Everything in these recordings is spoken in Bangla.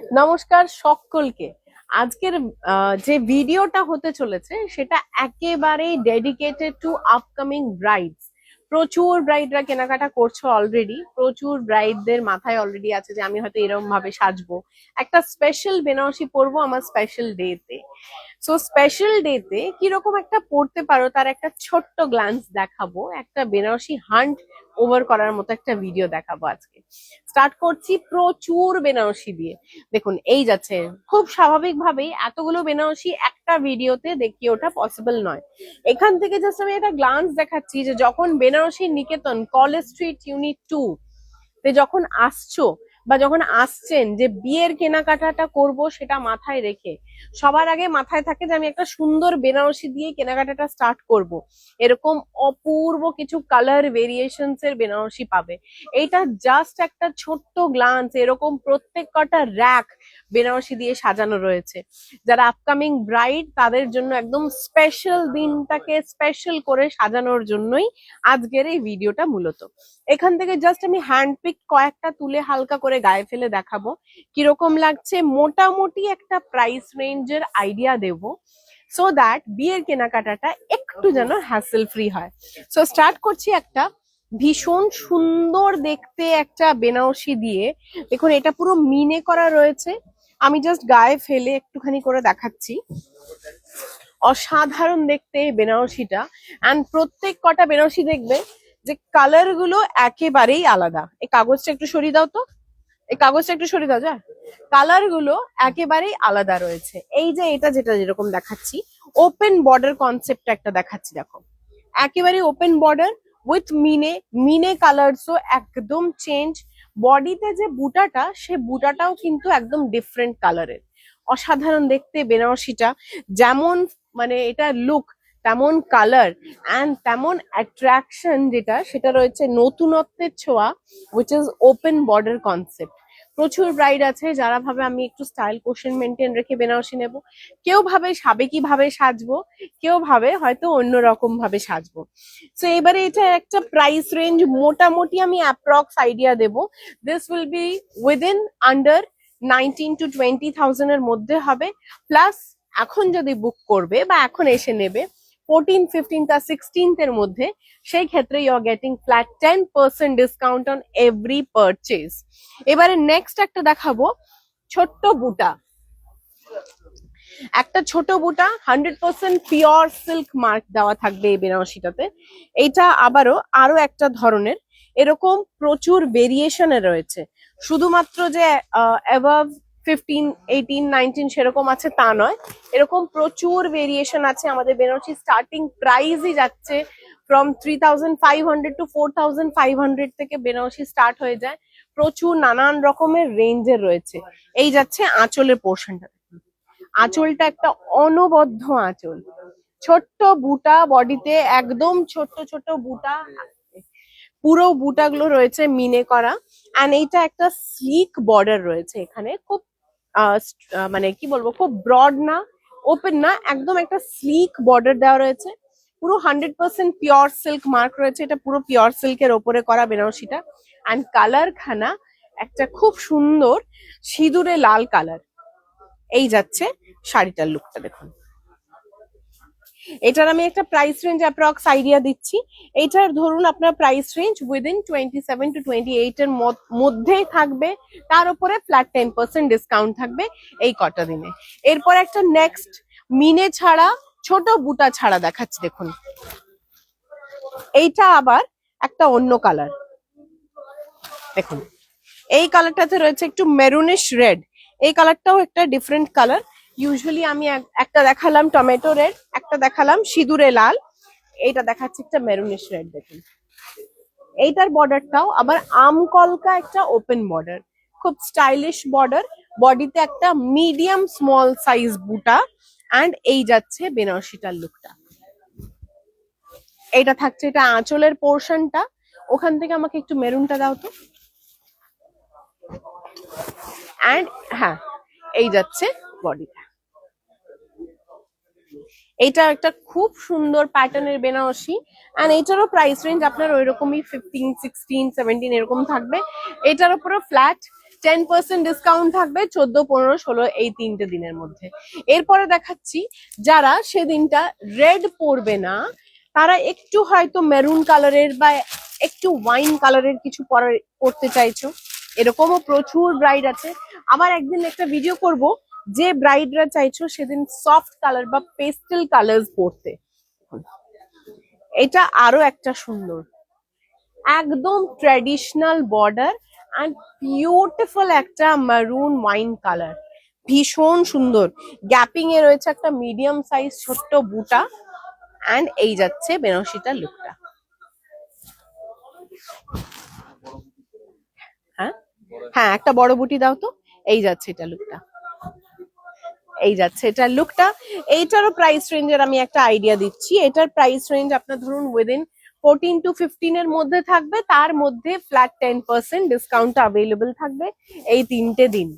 নমস্কার সকলকে। আজকের যে ভিডিওটা হতে চলেছে সেটা একেবারেই ডেডিকেটেড টু আপকামিং ব্রাইডস। প্রচুর ব্রাইডরা কেনাকাটা করছো অলরেডি, প্রচুর ব্রাইডদের মাথায় অলরেডি আছে যে আমি হয়তো এরকম ভাবে সাজবো, একটা স্পেশাল বেনারসি পরবো আমার স্পেশাল ডেতে। সো স্পেশাল ডেতে কিরকম একটা পড়তে পারো তার একটা ছোট্ট গ্ল্যান্স দেখাবো, একটা বেনারসি হান্ট ওভার করার মতো একটা ভিডিও দেখাবো আজকে। স্টার্ট করছি প্রচুর বেনারসি দিয়ে। দেখুন এই যাচ্ছে, খুব স্বাভাবিকভাবেই এতগুলো বেনারসি একটা ভিডিওতে দেখিয়ে ওঠা পসিবল নয়। এখান থেকে জাস্ট আমি একটা গ্লান্স দেখাচ্ছি যে যখন বেনারসি নিকেতন কলেজ স্ট্রিট ইউনিট 2 তে যখন আসছো বা যখন আসছেন, যে বিয়ের কেনাকাটাটা করব সেটা মাথায় রেখে সবার আগে মাথায় থাকে যে আমি একটা সুন্দর বেনারসি দিয়ে কেনাকাটাটা স্টার্ট করব, এরকম অপূর্ব কিছু কালার ভেরিয়েশনস এর বেনারসি পাবে। এইটা জাস্ট একটা ছোট্ট গ্লান্স, এরকম প্রত্যেক কটা র্যাক বেনারসি দিয়ে সাজানো রয়েছে। যারা আপকামিং ব্রাইড তাদের জন্য একদম স্পেশাল দিনটাকে স্পেশাল করে সাজানোর জন্যই আজকের এই ভিডিওটা মূলত। এখান থেকে জাস্ট আমি হ্যান্ডপিক কয়েকটা তুলে হালকা করে গায়ে ফেলে দেখাবো কিরকম লাগছে, মোটামুটি একটা প্রাইস রেঞ্জের আইডিয়া দেবো, সো দ্যাট বিয়ের কেনাকাটাটা একটু যেন হ্যাসেল ফ্রি হয়। সো স্টার্ট করছি একটা ভীষণ সুন্দর দেখতে একটা বেনারসি দিয়ে। দেখুন এটা পুরো মিনে করা রয়েছে, আমি জাস্ট গায়ে ফেলে একটুখানি করে দেখাচ্ছি। অসাধারণ দেখতে এই বেনারসিটা। অ্যান্ড প্রত্যেক কটা বেনারসি দেখবে যে কালার গুলো একেবারেই আলাদা। এই কাগজটা একটু সরিয়ে দাও তো, এই কাগজটা একটু সরিয়ে দাও যা। কালার গুলো একেবারেই আলাদা রয়েছে। এই যে এটা যেটা যেরকম দেখাচ্ছি, ওপেন বর্ডার কনসেপ্ট একটা দেখাচ্ছি, দেখো একেবারে ওপেন বর্ডার উইথ মিনে, মিনে কালারসও একদম চেঞ্জ। বডিতে যে বুটাটা, সে বুটাটাও কিন্তু একদম ডিফারেন্ট কালারের। অসাধারণ দেখতে বেনারসিটা, যেমন মানে এটা লুক তেমন কালার অ্যান্ড তেমন অ্যাট্রাকশন যেটা সেটা রয়েছে নতুনত্বের ছোঁয়া, which is open border concept. প্রচুর ব্রাইড আছে যারা ভাবে আমি একটু স্টাইল কোশেন মেনটেন রেখে বেনারসি নেব, কেউ ভাবে সাবেকি ভাবে সাজবো, কেউ ভাবে হয়তো অন্যরকম ভাবে সাজবো। তো এবারে এটা একটা প্রাইস রেঞ্জ মোটামুটি আমি অ্যাপ্রক্স আইডিয়া দেব, this will be within under 19 to 20,000 এর মধ্যে হবে। প্লাস এখন যদি বুক করবে বা এখন এসে নেবে 14, 15 টা 16th এর মধ্যে, সেই ক্ষেত্রে you are getting flat 10% discount on every purchase. এবারে নেক্সট একটা দেখাবো ছোট্ট বুটা, একটা ছোট বুটা 100% পিওর সিল্ক মার্ক দেওয়া থাকবে এই বেনারসিটাতে। এইটা আবারও আরো একটা ধরনের, এরকম প্রচুর ভেরিয়েশনে রয়েছে। শুধুমাত্র যে অ্যাবাভ 15, 18, 19 সেরকম আছে তা নয়, এরকম প্রচুর ভেরিয়েশন আছে। আমাদের বেনারসি স্টার্টিং প্রাইসই যাচ্ছে ফ্রম 3,500 to 4,500 থেকে বেনারসি স্টার্ট হয়ে যায়। প্রচুর নানান রকমের রেঞ্জের রয়েছে। এই যাচ্ছে আঁচলের পোর্শনটা, আঁচলটা একটা অনবদ্য আঁচল, ছোট্ট বুটা বডিতে, একদম ছোট্ট ছোট্ট বুটা, পুরো বুটাগুলো রয়েছে মিনে করা। এন্ড এইটা একটা স্লিক বর্ডার রয়েছে এখানে, খুব মানে কি বলবো, খুব ব্রড না, ওপেন না, একদম একটা স্লিক বর্ডার দেওয়া রয়েছে। পুরো 100% পিওর সিল্ক মার্ক রয়েছে, এটা পুরো পিওর সিল্কের ওপরে করা বেনারসিটা। অ্যান্ড কালার খানা একটা খুব সুন্দর সিঁদুরে লাল কালার। এই যাচ্ছে শাড়িটার লুকটা, দেখুন। এটার আমি একটা প্রাইস রেঞ্জ অ্যাপ্রক্স আইডিয়া দিচ্ছি। এটার ধরুন আপনার প্রাইস রেঞ্জ উইদিন 27 to 28 এর মধ্যেই থাকবে, তার উপরে ফ্ল্যাট 10% ডিসকাউন্ট থাকবে এই কটা দিনে। এরপর একটা নেক্সট মিনে ছাড়া ছোট বুটা ছাড়া দেখাচ্ছি, দেখুন এইটা আবার একটা অন্য কালার। দেখুন এই কালারটাতে রয়েছে একটু মেরুনিশ রেড, এই কালারটাও একটা ডিফারেন্ট কালার। ইউজুয়ালি আমি একটা দেখালাম টমেটো রেড, একটা দেখালাম সিঁদুরে লাল, এইটা দেখাচ্ছি একটা মেরুনিশ রেড। দেখুন এইটার বর্ডারটাও আবার আমকলকা একটা ওপেন বর্ডার, খুব স্টাইলিশ বর্ডার। বডিতে একটা মিডিয়াম স্মল সাইজ বুটা। অ্যান্ড এই যাচ্ছে বেনারসিটার লুকটা। এইটা থাকছে, এটা আঁচলের পোর্শনটা। ওখান থেকে আমাকে একটু মেরুনটা দাও তো। অ্যান্ড হ্যাঁ, এই যাচ্ছে বডিটা। এটা একটা খুব সুন্দর প্যাটার্নের বেনারসি। এন্ড এটারও প্রাইস রেঞ্জ আপনার ওই রকমই 15, 16, 17 এরকম থাকবে। এটার উপরে ফ্ল্যাট 10% ডিসকাউন্ট থাকবে 14, 15, 16 এই 3টে দিনের মধ্যে। এরপরে দেখাচ্ছি যারা সেদিনটা রেড পরবে না, তারা একটু হয়তো মেরুন কালারের বা একটু ওয়াইন কালারের কিছু পরতে চাইছো, এরকমও প্রচুর ব্রাইড আছে। আবার একদিন একটা ভিডিও করব যে ব্রাইডরা চাইছো সেদিন সফট কালার বা পেস্টেল কালার্স পরতে। এটা আরো একটা সুন্দর, একদম ট্র্যাডিশনাল বর্ডার অ্যান্ড বিউটিফুল একটা মারুন ওয়াইন কালার, ভীষণ সুন্দর। গ্যাপিং এ রয়েছে একটা মিডিয়াম সাইজ ছোট্ট বুটা, অ্যান্ড এই যাচ্ছে বেনারসিটার লুকটা। হ্যাঁ হ্যাঁ, একটা বড় বুটি দাও তো। এই যাচ্ছে এটা লুকটা, এই যাচ্ছে এটার লুকটা। এইটারও প্রাইস রেঞ্জের আমি একটা আইডিয়া দিচ্ছি। এটার প্রাইস রেঞ্জ আপনার ধরুন উইদিন 14 to 15 এর মধ্যে থাকবে, তার মধ্যে ফ্ল্যাট 10% ডিসকাউন্ট অ্যাভেলেবল থাকবে এই 3টে দিন।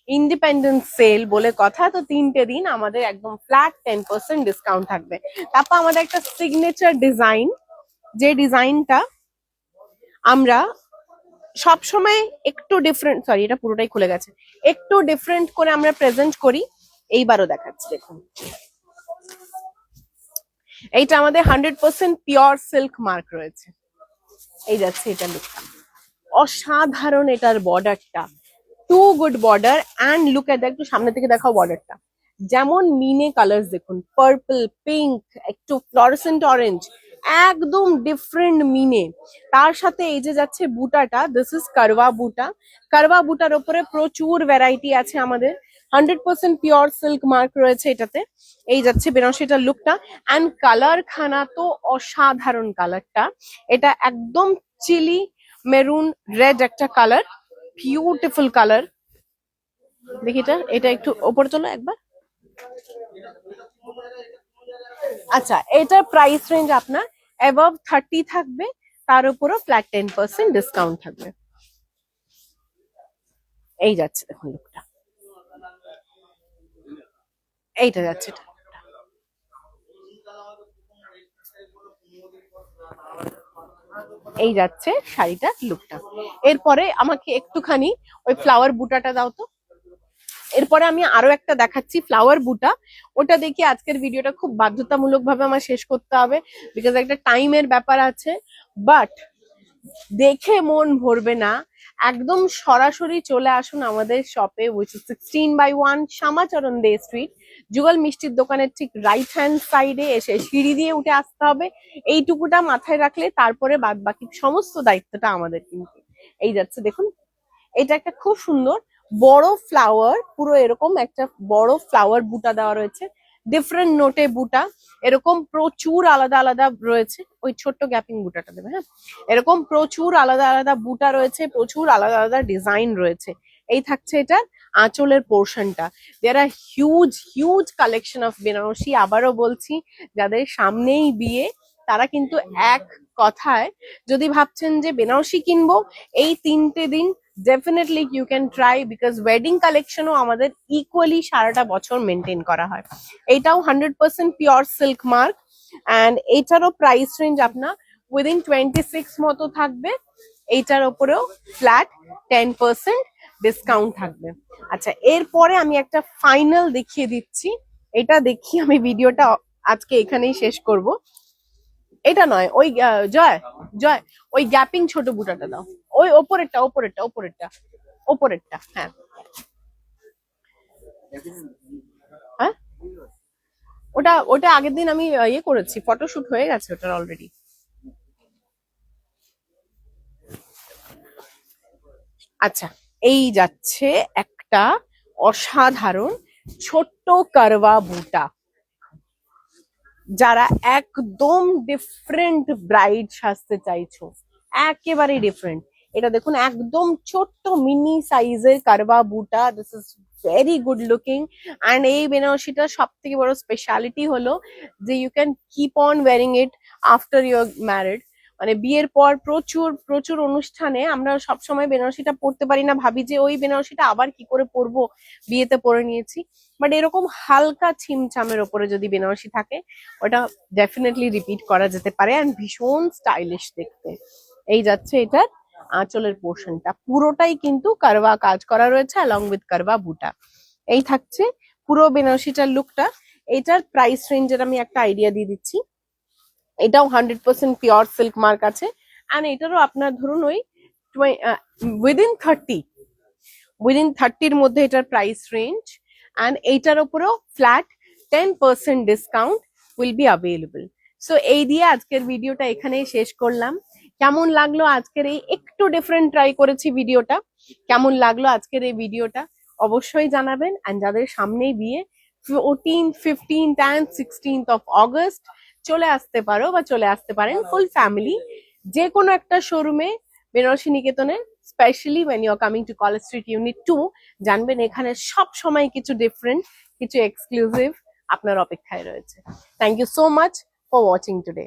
ইন্ডিপেন্ডেন্স সেল বলে কথা, তো 3টে দিন আমাদের একদম ফ্ল্যাট 10% ডিসকাউন্ট থাকবে। তারপর আমাদের একটা সিগনেচার ডিজাইন, যে ডিজাইনটা আমরা সবসময় একটু ডিফারেন্ট, সরি এটা পুরোটাই খুলে গেছে, একটু ডিফারেন্ট করে আমরা প্রেজেন্ট করি। এইবারও দেখাচ্ছি, দেখুন এইটা আমাদের 100% পিওর সিল্ক মার্ক রয়েছে। এই যাচ্ছে এটা লুকটা, অসাধারণ এটার বর্ডারটা, too good border. And look at that, একটু সামনে থেকে দেখাও বর্ডারটা, যেমন মিনে কালার দেখুন, পার্পল, পিঙ্ক, একটু ফ্লোরেসেন্ট অরেঞ্জ, একদম ডিফারেন্ট মিনে। তার সাথে এই যে যাচ্ছে বুটাটা, দিস ইজ কারওয়া বুটা। কারওয়া বুটার উপরে প্রচুর ভ্যারাইটি আছে আমাদের, 100% পিওর সিল্ক মার্ক রয়েছে এটাতে। এই যাচ্ছে বেনারসিটার লুকটা, অ্যান্ড কালার খানা তো অসাধারণ কালারটা। এটা একদম চিলি মেরুন রেড একটা কালার, বিউটিফুল কালার। দেখি এটা, এটা একটু ওপরে তোলো একবার। আচ্ছা, এটার প্রাইস রেঞ্জ আপনার অ্যাবভ 30 থাকবে, তার উপরও ফ্ল্যাট 10% ডিসকাউন্ট থাকবে। এই যাচ্ছে দেখুন লুকটা, এইটা যাচ্ছে এটা। এই যাচ্ছে শাড়িটার লুকটা। এরপরে আমাকে একটুখানি ওই ফ্লাওয়ার বুটাটা দাও তো। এরপরে আমি আরো একটা দেখাচ্ছি ফ্লাওয়ার বুটা, ওটা দেখি আজকের ভিডিওটা খুব বাধ্যতামূলক ভাবে আমার শেষ করতে হবে, বিকজ একটা টাইমের ব্যাপার আছে। বাট দেখে মন ভরবে না, একদম সরাসরি চলে আসুন আমাদের শপে, which is 16/1 Shyamacharan De street, Jugal মিষ্টির দোকানের ঠিক রাইট হ্যান্ড সাইডে এসে সিঁড়ি দিয়ে উঠে আসতে হবে। এইটুকুটা মাথায় রাখলে তারপরে বাদ বাকি সমস্ত দায়িত্বটা আমাদের কিন্তু। এই যাচ্ছে দেখুন, এটা একটা খুব সুন্দর বড় ফ্লাওয়ার, পুরো এরকম একটা বড় ফ্লাওয়ার বুটা দেওয়া রয়েছে, ডিফারেন্ট নোটে বুটা, এরকম প্রচুর আলাদা আলাদা রয়েছে। ওই ছোট্ট গ্যাপিং বুটাটা দেবে, হ্যাঁ। এরকম প্রচুর আলাদা আলাদা বুটা রয়েছে, প্রচুর আলাদা আলাদা ডিজাইন রয়েছে। এই থাকছে এটার আঁচলের পোর্শনটা। There are huge huge collection of Banarasi. আবারও বলছি, যাদের সামনেই বিয়ে তারা কিন্তু এক কথায় যদি ভাবছেন যে বেনারসি কিনবো, এই 3টে দিন definitely you can try, because wedding কালেকশনও আমাদের ইকুয়ালি সারাটা বছর মেনটেন করা হয়। এইটাও 100% পিওর সিল্ক মার্ক, অ্যান্ড এইটারও প্রাইস রেঞ্জ আপনার উইদিন 26 মতো থাকবে। এইটার ওপরেও ফ্ল্যাট 10% ডিসকাউন্ট থাকবে। আচ্ছা, এরপরে আমি একটা ফাইনাল দেখিয়ে দিচ্ছি, এটা দেখি আমি ভিডিওটা আজকে এখানেই শেষ করব। এটা নয়, ওই জয় জয় ওই গ্যাপিং ছোট বুটাটা দাও, ওই ওপরেরটা ওপরেরটা ওপরেরটা ওপরেরটা, হ্যাঁ হ্যাঁ, ওটা ওটা আগের দিন আমি ইয়ে করেছি, ফটোশুট হয়ে গেছে ওটার অলরেডি। আচ্ছা, এই যাচ্ছে একটা অসাধারণ ছোট্ট কারওয়া বুটা। যারা একদম ডিফারেন্ট ব্রাইড সাজতে চাইছো, একেবারে ডিফারেন্ট, এটা দেখুন একদম ছোট্ট মিনি সাইজের কারওয়া বুটা, this is very good looking. And এই বেনারসিটার সব থেকে বড় স্পেশালিটি হলো যে you can keep on wearing it after your married. মানে বিয়ের পর প্রচুর প্রচুর অনুষ্ঠানে আমরা সবসময় বেনারসিটা পরতে পারি না, ভাবি যে ওই বেনারসিটা আবার কি করে পরবো, বিয়েতে পরে নিয়েছি। বাট এরকম হালকা ছিমছামের ওপরে যদি বেনারসি থাকে, ওটা ডেফিনেটলি রিপিট করা যেতে পারে, অ্যান্ড ভীষণ স্টাইলিশ দেখতে। এই যাচ্ছে এটার আঁচলের পোর্শনটা পুরোটাই কিন্তু কারবা কাজ করা রয়েছে along with কারবা বুটা। এই থাকছে পুরো বেনারসিটার লুকটা। এটার প্রাইস রেঞ্জের আমি একটা আইডিয়া দিয়ে দিচ্ছি। এটাও 100% পিওর সিল্ক মার্ক আছে, অ্যান্ড এটারও আপনার ধরুন ওই উইদিন 30-র মধ্যে এটার প্রাইস রেঞ্জ, অ্যান্ড এইটার উপরেও flat 10% discount will be available. So এই দিয়ে আজকের ভিডিওটা এখানেই শেষ করলাম। কেমন লাগলো আজকের এই একটু ডিফারেন্ট ট্রাই করেছি ভিডিওটা, কেমন লাগলো আজকের এই ভিডিওটা অবশ্যই জানাবেন। অ্যান্ড যাদের সামনেই বিয়ে 14, 15 and 16th of August চলে আসতে পারো বা চলে আসতে পারেন ফুল ফ্যামিলি যে কোনো একটা শোরুমে বেনারসি নিকেতনে, specially when you are coming to College Street Unit 2, জানবেন এখানে সব সময় কিছু ডিফারেন্ট, কিছু এক্সক্লুসিভ আপনার অপেক্ষায় রয়েছে। Thank you so much for watching today.